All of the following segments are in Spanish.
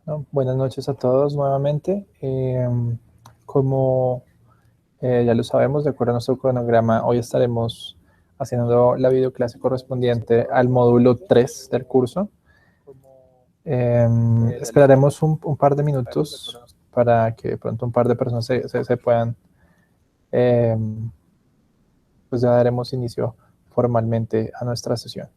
¿No? Buenas noches a todos nuevamente. Como ya lo sabemos, de acuerdo a nuestro cronograma, hoy estaremos haciendo la videoclase correspondiente al módulo 3 del curso. Esperaremos un par de minutos para que de pronto un par de personas se puedan, eh, pues ya daremos inicio formalmente a nuestra sesión.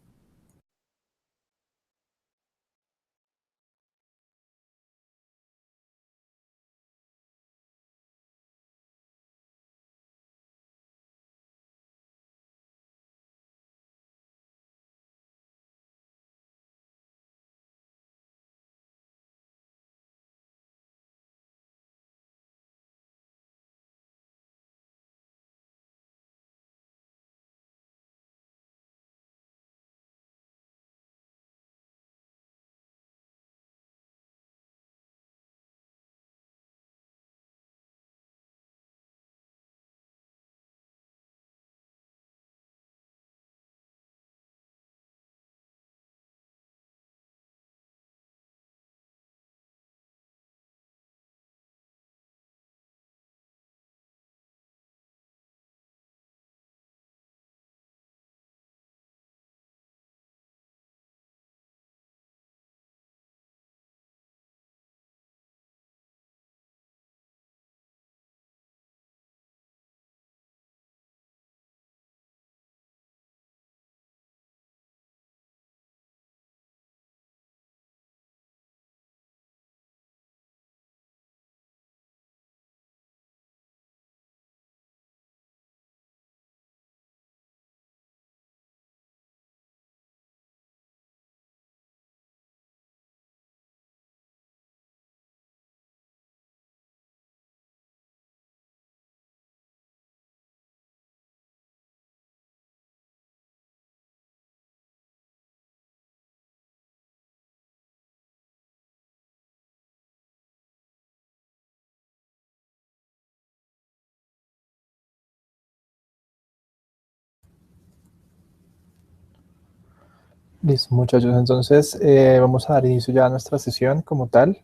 Listo, muchachos. Entonces, vamos a dar inicio ya a nuestra sesión como tal.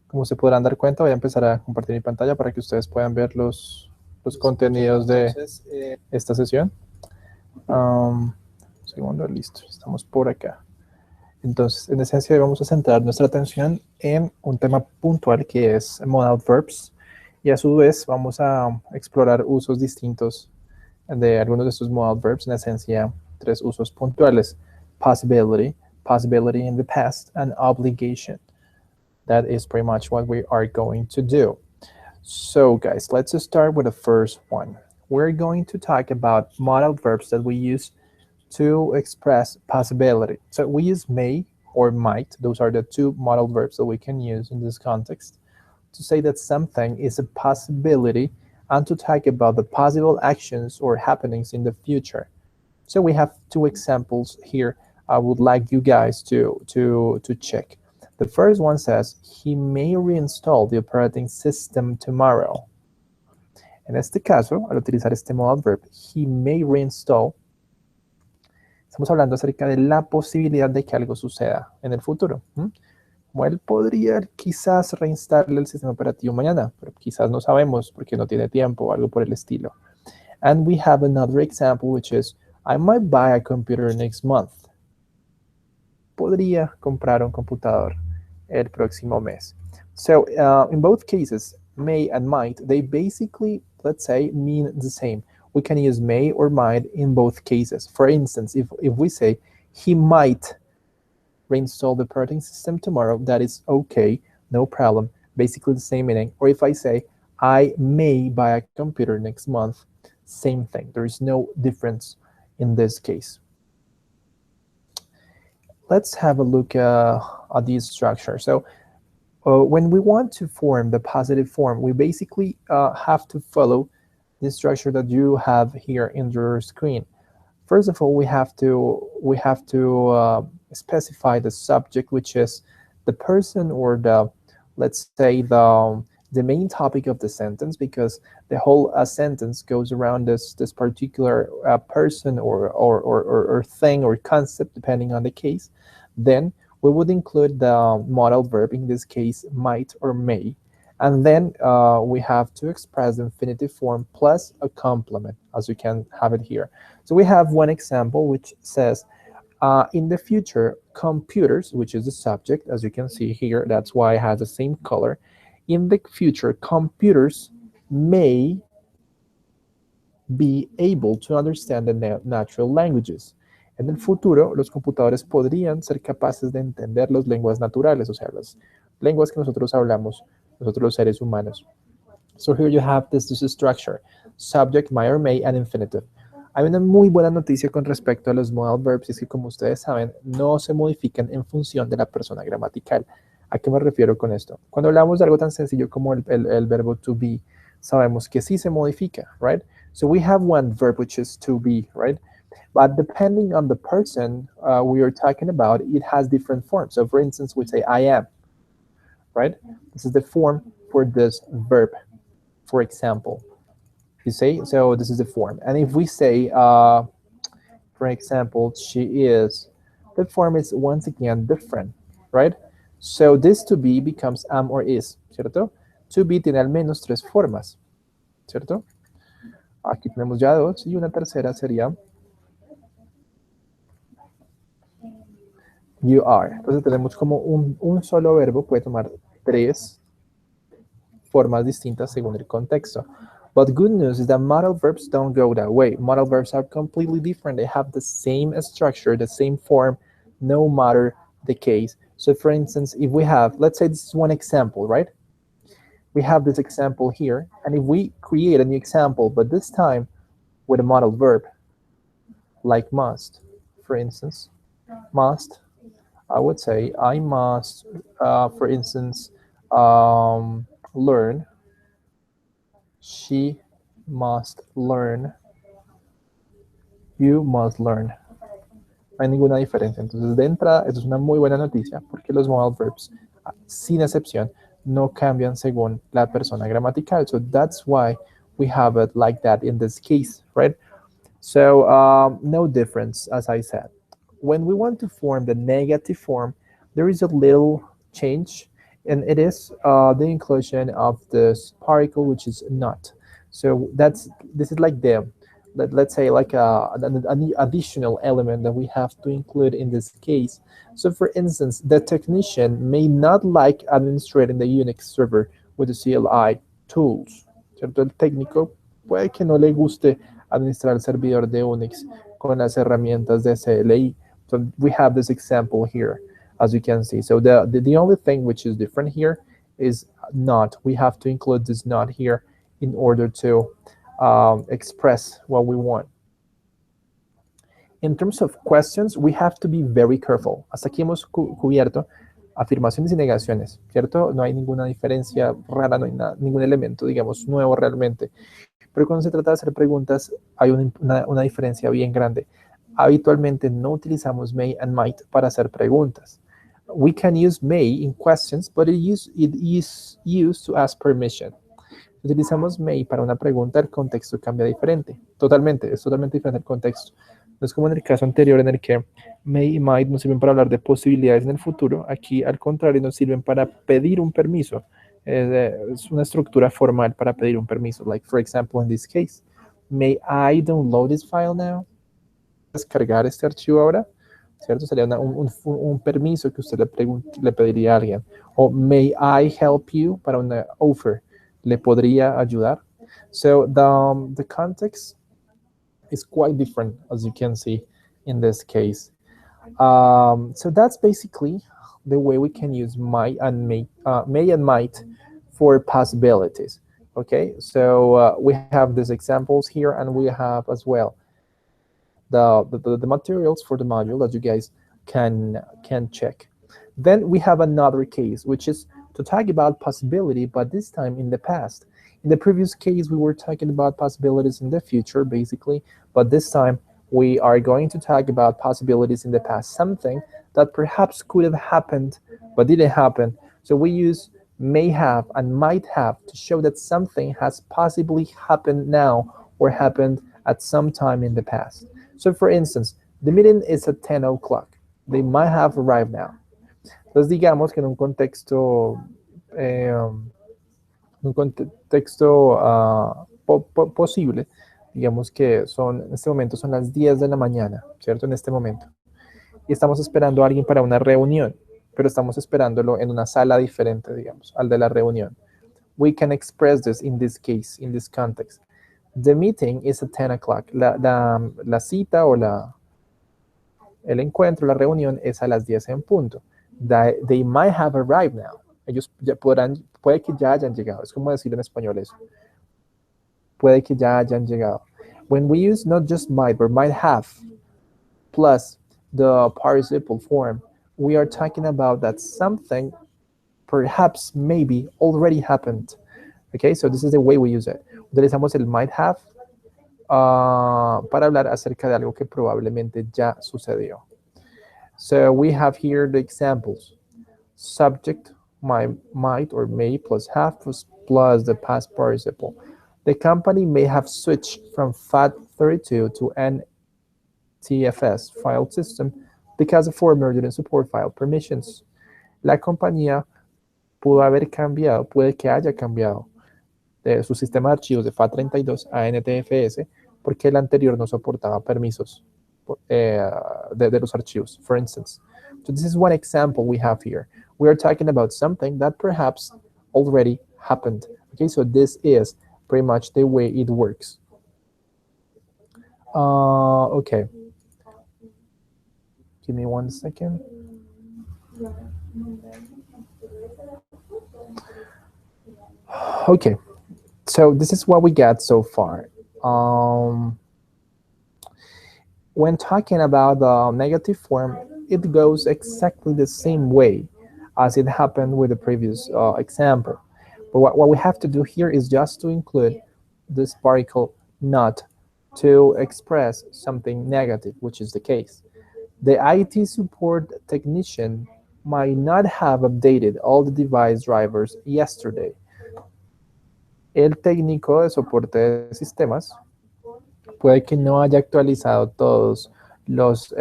Como se podrán dar cuenta, voy a empezar a compartir mi pantalla para que ustedes puedan ver los contenidos de esta sesión. Un segundo, listo. Estamos por acá. Entonces, en esencia, vamos a centrar nuestra atención en un tema puntual que es modal verbs. Y a su vez, vamos a explorar usos distintos de algunos de estos modal verbs. En esencia, tres usos puntuales: possibility, possibility in the past, and obligation. That is pretty much what we are going to do. So guys, let's start with the first one. We're going to talk about modal verbs that we use to express possibility. So we use may or might. Those are the two modal verbs that we can use in this context to say that something is a possibility and to talk about the possible actions or happenings in the future. So we have two examples here I would like you guys to check. The first one says, he may reinstall the operating system tomorrow. En este caso, al utilizar este modal verb, he may reinstall, estamos hablando acerca de la posibilidad de que algo suceda en el futuro. Como él podría quizás reinstalarle el sistema operativo mañana, pero quizás no sabemos porque no tiene tiempo o algo por el estilo. And we have another example, which is, I might buy a computer next month. Podría comprar un computador el próximo mes. So in both cases, may and might, they basically, let's say, mean the same. We can use may or might in both cases. For instance, if we say, he might reinstall the operating system tomorrow, that is okay, no problem, basically the same meaning. Or if I say, I may buy a computer next month, same thing. There is no difference in this case. Let's have a look at this structure. So when we want to form the positive form, we basically have to follow the structure that you have here in your screen. First of all, we have to specify the subject, which is the person or the, let's say, the main topic of the sentence, because the whole sentence goes around this particular person or thing or concept, depending on the case. Then we would include the modal verb, in this case, might or may, and then we have to express the infinitive form plus a complement, as you can have it here. So we have one example which says, in the future, computers, which is the subject, as you can see here, that's why it has the same color. In the future, computers may be able to understand the natural languages. En el futuro, los computadores podrían ser capaces de entender las lenguas naturales, o sea, las lenguas que nosotros hablamos, nosotros los seres humanos. So here you have this structure, subject, may or may, and infinitive. Hay una muy buena noticia con respecto a los modal verbs, y es que, como ustedes saben, no se modifican en función de la persona gramatical. ¿A qué me refiero con esto? Cuando hablamos de algo tan sencillo como el verbo to be, sabemos que sí se modifica, right? So we have one verb which is to be, right? But depending on the person we are talking about, it has different forms. So for instance, we say I am, right? This is the form for this verb, for example. You say, so this is the form. And if we say, for example, she is, the form is once again different, right? So this to be becomes am or is, ¿cierto? To be tiene al menos tres formas, ¿cierto? Aquí tenemos ya dos, y una tercera sería you are. Entonces tenemos como un solo verbo puede tomar tres formas distintas según el contexto. But good news is that modal verbs don't go that way. Modal verbs are completely different. They have the same structure, the same form, no matter the case. So for instance, if we have, let's say this is one example, right? We have this example here, and if we create a new example, but this time with a modal verb, like must, for instance, must, I would say I must, for instance, learn. She must learn. You must learn. No hay ninguna diferencia. Entonces, de entrada, eso es una muy buena noticia porque los modal verbs, sin excepción, no cambian según la persona gramatical. So that's why we have it like that in this case, right? So no difference, as I said. When we want to form the negative form, there is a little change, and it is the inclusion of this particle, which is not. So this is like let's say like an additional element that we have to include in this case. So for instance, the technician may not like administrating the Unix server with the CLI tools. ¿Cierto? El técnico puede que no le guste administrar el servidor de Unix con las herramientas de CLI. So we have this example here, as you can see. So the only thing which is different here is not. We have to include this not here in order to express what we want. In terms of questions, we have to be very careful. Hasta aquí hemos cubierto afirmaciones y negaciones, ¿cierto? No hay ninguna diferencia rara, no hay ningún elemento, digamos, nuevo realmente. Pero cuando se trata de hacer preguntas, hay una diferencia bien grande. Habitualmente no utilizamos may and might para hacer preguntas. We can use may in questions, but it is used to ask permission. Si utilizamos may para una pregunta, el contexto cambia diferente. Totalmente, es totalmente diferente el contexto. No es como en el caso anterior en el que may y might nos sirven para hablar de posibilidades en el futuro. Aquí, al contrario, nos sirven para pedir un permiso. Es una estructura formal para pedir un permiso. Like, for example, in this case, may I download this file now? Descargar este archivo ahora, ¿cierto? Sería un permiso que usted le pediría a alguien. O may I help you para una offer. ¿Le podría ayudar? So the context is quite different, as you can see in this case. So that's basically the way we can use may and might for possibilities. Okay, so we have these examples here, and we have as well the materials for the module that you guys can check. Then we have another case, which is to talk about possibility, but this time in the past. In the previous case, we were talking about possibilities in the future, basically, but this time we are going to talk about possibilities in the past, something that perhaps could have happened, but didn't happen. So we use may have and might have to show that something has possibly happened now or happened at some time in the past. So for instance, the meeting is at 10 o'clock. They might have arrived now. Entonces, digamos que en un contexto posible, digamos que en este momento son las 10 de la mañana, ¿cierto? En este momento. Y estamos esperando a alguien para una reunión, pero estamos esperándolo en una sala diferente, digamos, al de la reunión. We can express this in this case, in this context. The meeting is at 10 o'clock. La cita o el encuentro, la reunión es a las 10 en punto. They might have arrived now. Ellos ya puede que ya hayan llegado. Es como decir en español eso. Puede que ya hayan llegado. When we use not just might, but might have, plus the participle form, we are talking about that something perhaps, maybe, already happened. Okay, so this is the way we use it. Utilizamos el might have para hablar acerca de algo que probablemente ya sucedió. So we have here the examples. Subject, might or may plus have plus the past participle. The company may have switched from FAT32 to NTFS file system because the former didn't support file permissions. La compañía pudo haber cambiado, puede que haya cambiado de su sistema de archivos de FAT32 a NTFS porque el anterior no soportaba permisos de los archivos, for instance. So this is one example we have here. We are talking about something that perhaps already happened. Okay, so this is pretty much the way it works. Okay. Give me 1 second. Okay, so this is what we got so far. When talking about the negative form, it goes exactly the same way as it happened with the previous example. But what we have to do here is just to include this particle not to express something negative, which is the case. The IT support technician might not have updated all the device drivers yesterday. El técnico de soporte de sistemas puede que no haya actualizado todos los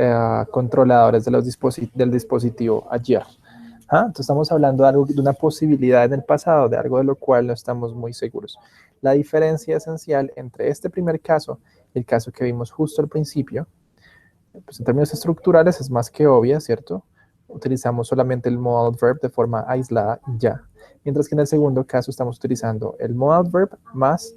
controladores del dispositivo ayer. Entonces estamos hablando de una posibilidad en el pasado, de algo de lo cual no estamos muy seguros. La diferencia esencial entre este primer caso y el caso que vimos justo al principio, pues en términos estructurales es más que obvia, ¿cierto? Utilizamos solamente el modal verb de forma aislada y ya. Mientras que en el segundo caso estamos utilizando el modal verb más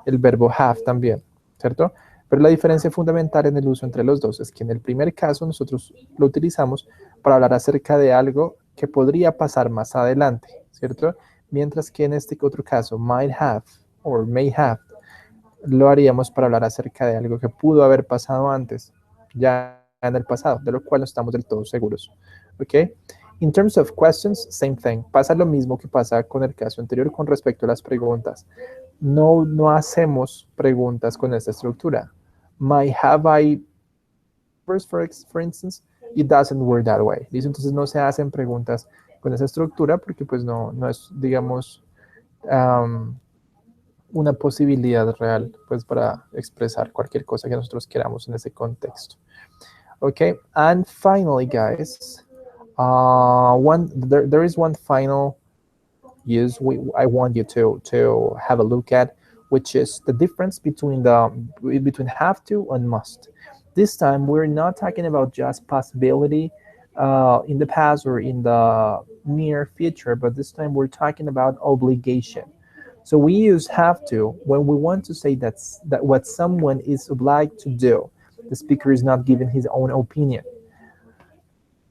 el verbo have también, ¿cierto? Pero la diferencia fundamental en el uso entre los dos es que en el primer caso nosotros lo utilizamos para hablar acerca de algo que podría pasar más adelante, ¿cierto? Mientras que en este otro caso, might have or may have, lo haríamos para hablar acerca de algo que pudo haber pasado antes, ya en el pasado, de lo cual no estamos del todo seguros, ¿ok? In terms of questions, same thing. Pasa lo mismo que pasa con el caso anterior con respecto a las preguntas. No hacemos preguntas con esta estructura. Might have I, for instance, it doesn't work that way. ¿Listo? Entonces no se hacen preguntas con esa estructura porque pues no es, digamos, una posibilidad real pues para expresar cualquier cosa que nosotros queramos en ese contexto. Okay, and finally, guys, there is one final use I want you to have a look at, which is the difference between have to and must. This time we're not talking about just possibility in the past or in the near future, but this time we're talking about obligation. So we use have to when we want to say that what someone is obliged to do. The speaker is not giving his own opinion.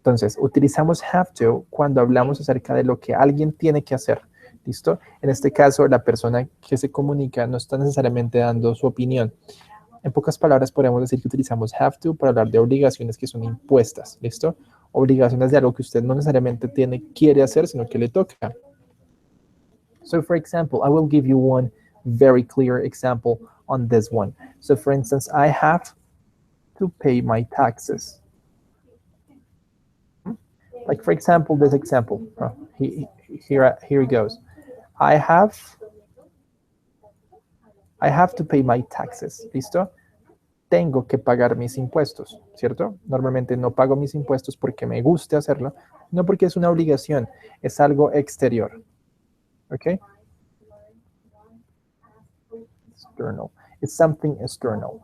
Entonces, utilizamos have to cuando hablamos acerca de lo que alguien tiene que hacer. ¿Listo? En este caso, la persona que se comunica no está necesariamente dando su opinión. En pocas palabras, podemos decir que utilizamos have to para hablar de obligaciones que son impuestas. ¿Listo? Obligaciones de algo que usted no necesariamente quiere hacer, sino que le toca. So, for example, I will give you one very clear example on this one. So, for instance, I have to pay my taxes. Like, for example, this example. Here it goes. I have to pay my taxes. ¿Listo? Tengo que pagar mis impuestos, ¿cierto? Normalmente no pago mis impuestos porque me guste hacerlo, No porque es una obligación, es algo exterior. ¿Ok? External. It's something external.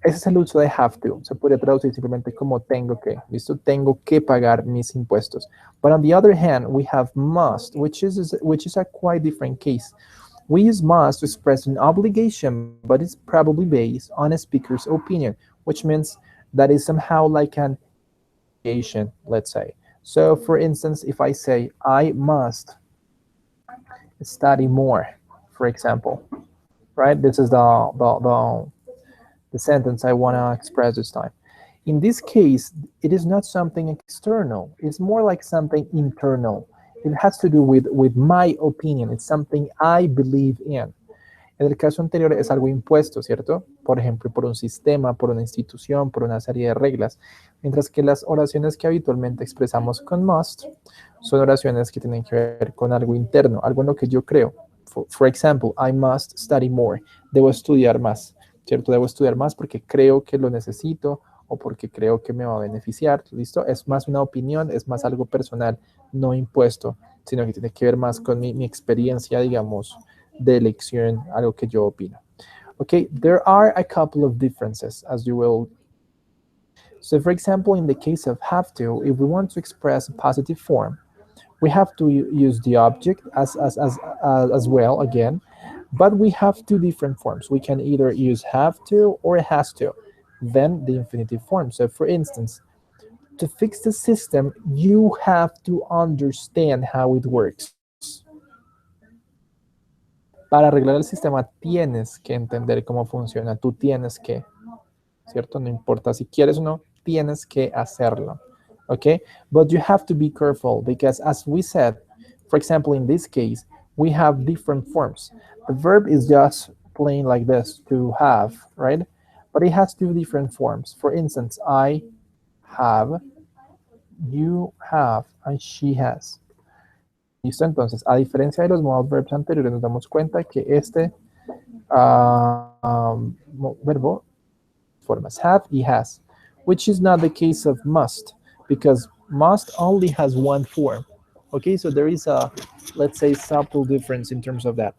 Ese es el uso de have to. Se podría traducir simplemente como tengo que. ¿Listo? Tengo que pagar mis impuestos. But on the other hand, we have must, which is a quite different case. We use must to express an obligation, but it's probably based on a speaker's opinion, which means that is somehow like an obligation, let's say. So, for instance, if I say, I must study more, for example, right? This is the sentence I want to express this time. In this case, it is not something external. It's more like something internal. It has to do with my opinion. It's something I believe in. En el caso anterior es algo impuesto, ¿cierto? Por ejemplo, por un sistema, por una institución, por una serie de reglas. Mientras que las oraciones que habitualmente expresamos con must son oraciones que tienen que ver con algo interno, algo en lo que yo creo. For example, I must study more. Debo estudiar más, ¿cierto? Debo estudiar más porque creo que lo necesito o porque creo que me va a beneficiar, ¿listo? Es más una opinión, es más algo personal, no impuesto, sino que tiene que ver más con mi experiencia, digamos, de elección, algo que yo opino. Okay, there are a couple of differences, as you will. So, for example, in the case of have to, if we want to express a positive form, we have to use the object as well again, but we have two different forms. We can either use have to or has to, then the infinitive form. So, for instance, to fix the system, you have to understand how it works. Para arreglar el sistema tienes que entender cómo funciona, tú tienes que, ¿cierto? No importa si quieres o no, tienes que hacerlo, okay? But you have to be careful because as we said, for example, in this case, we have different forms. The verb is just plain like this, to have, right? But it has two different forms. For instance, I have, you have, and she has. ¿Listo? Entonces, a diferencia de los modal verbs anteriores, nos damos cuenta que este verbo formas have y has, which is not the case of must, because must only has one form. Okay, so there is a, let's say, subtle difference in terms of that.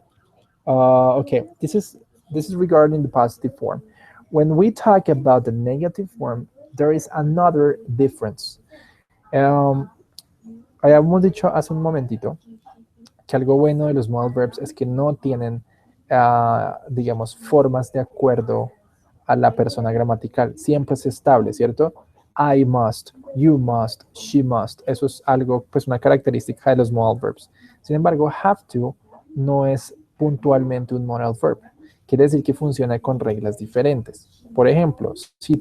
Okay, this is regarding the positive form. When we talk about the negative form, there is another difference. Habíamos dicho hace un momentito que algo bueno de los modal verbs es que no tienen, digamos, formas de acuerdo a la persona gramatical. Siempre es estable, ¿cierto? I must, you must, she must. Eso es algo, pues una característica de los modal verbs. Sin embargo, have to no es puntualmente un modal verb. Quiere decir que funciona con reglas diferentes. Por ejemplo, si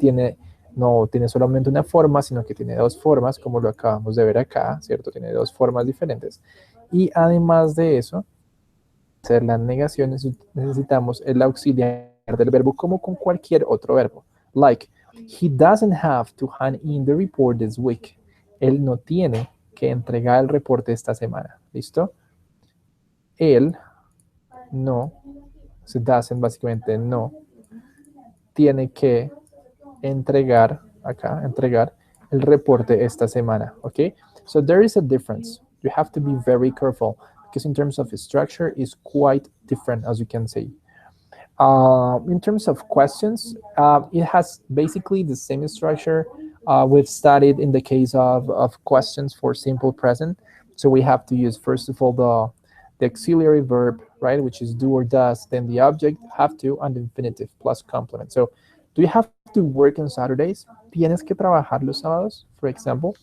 no tiene solamente una forma, sino que tiene dos formas, como lo acabamos de ver acá, ¿cierto? Tiene dos formas diferentes. Y además de eso, hacer las negaciones, necesitamos el auxiliar del verbo como con cualquier otro verbo. Like, he doesn't have to hand in the report this week. Él no tiene que entregar el reporte esta semana. ¿Listo? Él no, se doesn't básicamente no, tiene que entregar, acá, entregar el reporte esta semana. ¿Ok? So there is a difference. You have to be very careful because in terms of structure, it's quite different, as you can see. In terms of questions, it has basically the same structure we've studied in the case of questions for simple present. So we have to use, first of all, the auxiliary verb, right, which is do or does, then the object, have to, and the infinitive plus complement. So do you have to work on Saturdays? ¿Tienes que trabajar los sábados, for example?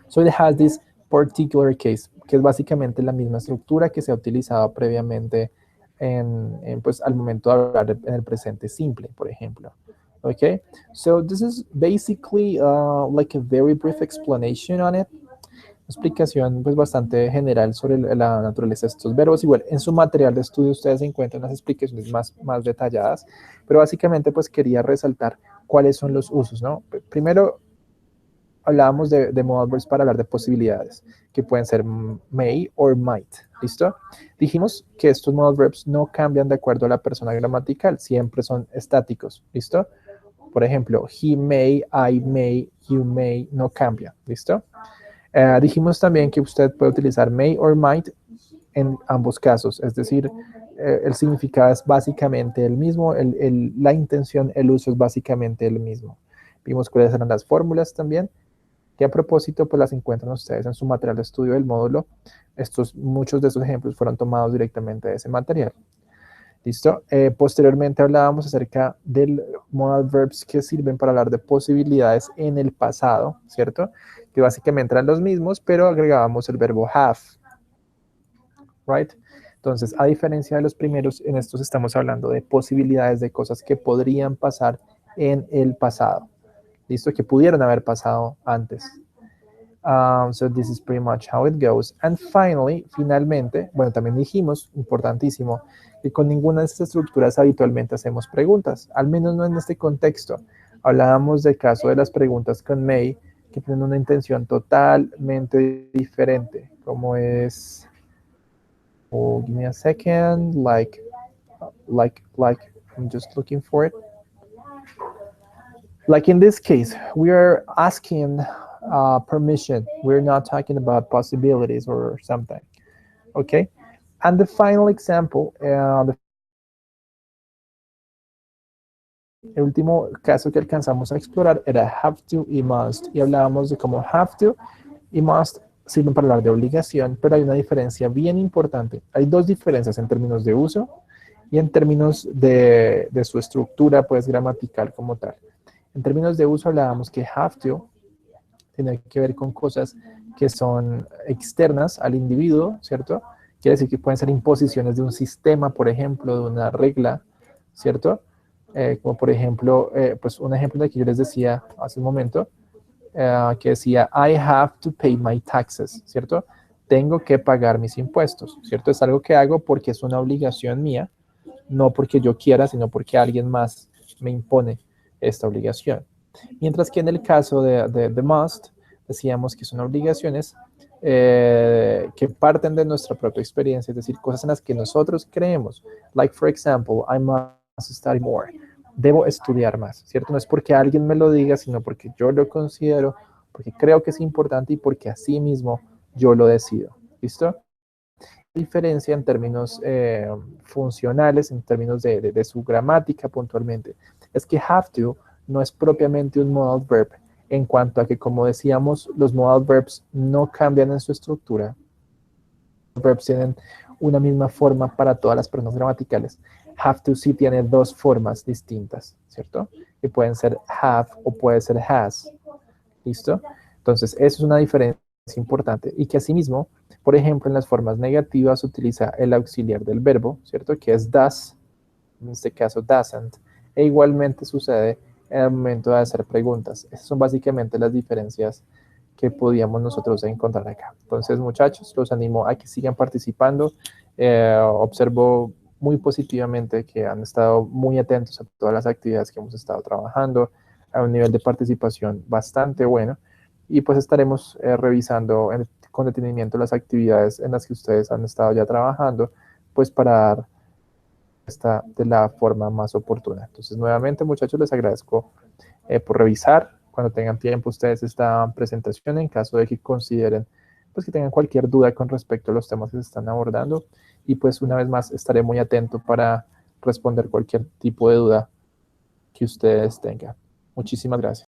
So it has this particular case, que es básicamente la misma estructura que se ha utilizado previamente pues, al momento de hablar en el presente simple, por ejemplo. Okay, so this is basically like a very brief explanation on it. Explicación pues bastante general sobre la naturaleza de estos verbos. Igual en su material de estudio ustedes encuentran las explicaciones más detalladas, pero básicamente pues quería resaltar cuáles son los usos, ¿no? Primero hablábamos de modal verbs para hablar de posibilidades, que pueden ser may or might, ¿listo? Dijimos que estos modal verbs no cambian de acuerdo a la persona gramatical, siempre son estáticos, ¿listo? Por ejemplo, he may, I may, you may, no cambia, ¿listo? Dijimos también que usted puede utilizar may or might en ambos casos, es decir, el significado es básicamente el mismo, la intención, el uso es básicamente el mismo. Vimos cuáles eran las fórmulas también, que a propósito pues las encuentran ustedes en su material de estudio del módulo. Muchos de estos ejemplos fueron tomados directamente de ese material. ¿Listo? Posteriormente hablábamos acerca del modal verbs que sirven para hablar de posibilidades en el pasado, ¿cierto? Que básicamente eran los mismos, pero agregábamos el verbo have, right? Entonces, a diferencia de los primeros, en estos estamos hablando de posibilidades de cosas que podrían pasar en el pasado, ¿listo? Que pudieron haber pasado antes. So this is pretty much how it goes. And finalmente, bueno, también dijimos, importantísimo, que con ninguna de estas estructuras habitualmente hacemos preguntas, al menos no en este contexto. Hablábamos del caso de las preguntas con may, que tienen una intención totalmente diferente, como es, oh, give me a second, I'm just looking for it. Like in this case, we are asking permission. We're not talking about possibilities or something. Okay? And the final example, el último caso que alcanzamos a explorar era have to y must. Y hablábamos de cómo have to y must sirven para hablar de obligación, pero hay una diferencia bien importante. Hay dos diferencias en términos de uso y en términos de su estructura, pues, gramatical como tal. En términos de uso hablábamos que have to tiene que ver con cosas que son externas al individuo, ¿cierto? Quiere decir que pueden ser imposiciones de un sistema, por ejemplo, de una regla, ¿cierto? Como por ejemplo, pues un ejemplo de que yo les decía hace un momento, que decía, I have to pay my taxes, ¿cierto? Tengo que pagar mis impuestos, ¿cierto? Es algo que hago porque es una obligación mía, no porque yo quiera, sino porque alguien más me impone esta obligación. Mientras que en el caso de must, decíamos que son obligaciones que parten de nuestra propia experiencia, es decir, cosas en las que nosotros creemos. Like, for example, I must study more. Debo estudiar más, ¿cierto? No es porque alguien me lo diga, sino porque yo lo considero, porque creo que es importante y porque así mismo yo lo decido. ¿Listo? Diferencia en términos funcionales, en términos de su gramática puntualmente, es que have to no es propiamente un modal verb en cuanto a que, como decíamos, los modal verbs no cambian en su estructura. Los verbs tienen una misma forma para todas las personas gramaticales. Have to sí tiene dos formas distintas, ¿cierto? Que pueden ser have o puede ser has. ¿Listo? Entonces, eso es una diferencia importante y que asimismo, por ejemplo, en las formas negativas se utiliza el auxiliar del verbo, ¿cierto? Que es does, en este caso doesn't, e igualmente sucede en el momento de hacer preguntas. Esas son básicamente las diferencias que podíamos nosotros encontrar acá. Entonces, muchachos, los animo a que sigan participando. Observo muy positivamente que han estado muy atentos a todas las actividades que hemos estado trabajando, a un nivel de participación bastante bueno, y pues estaremos revisando con detenimiento las actividades en las que ustedes han estado ya trabajando, pues para dar esta de la forma más oportuna. Entonces, nuevamente, muchachos, les agradezco por revisar cuando tengan tiempo ustedes esta presentación, en caso de que consideren pues que tengan cualquier duda con respecto a los temas que se están abordando, y pues una vez más estaré muy atento para responder cualquier tipo de duda que ustedes tengan. Muchísimas gracias.